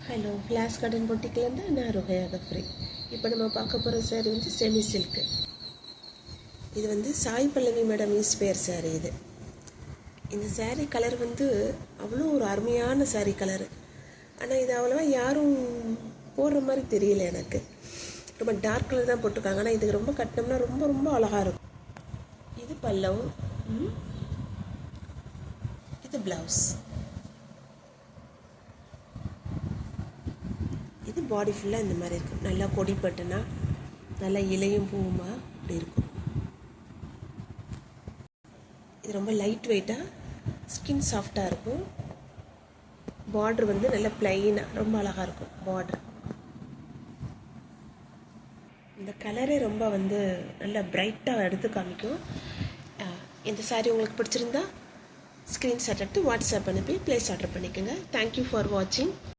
Hello, flash garden பொட்டிக்லேருந்து நான் ருஹையா கஃப்ரி. இப்போ நம்ம பார்க்க போகிற சாரீ வந்து செமி சில்க்கு. இது வந்து சாய் பல்லவி மேடம் இன்ஸ்பயர் சாரீ. இந்த சாரீ கலர் வந்து அவ்வளோ ஒரு அருமையான சாரீ கலரு. ஆனால் இது அவ்வளோவா யாரும் போடுற மாதிரி தெரியல எனக்கு. ரொம்ப டார்க் கலர் தான் போட்டிருக்காங்க. ஆனால் இது ரொம்ப கட்டினோம்னா ரொம்ப ரொம்ப அழகாக இருக்கும். இது பல்லவ், இது ப்ளவுஸ். இது பாடி ஃபுல்லாக இந்த மாதிரி இருக்கும். நல்லா கொடி பட்டுனா நல்லா இலையும் பூவுமா அப்படி இருக்கும். இது ரொம்ப லைட் வெயிட்டாக, ஸ்கின் சாஃப்டாக இருக்கும். பார்ட்ரு வந்து நல்லா ப்ளைனாக ரொம்ப அழகாக இருக்கும் பார்ட்ரு. இந்த கலரே ரொம்ப வந்து நல்லா பிரைட்டாக எடுத்து காமிக்கும். இந்த சாரீ உங்களுக்கு பிடிச்சிருந்தா ஸ்க்ரீன்ஷாட் எடுத்து வாட்ஸ்அப் அனுப்பி ப்ளேஸ் ஆர்டர் பண்ணிக்கோங்க. தேங்க்யூ ஃபார் வாட்சிங்.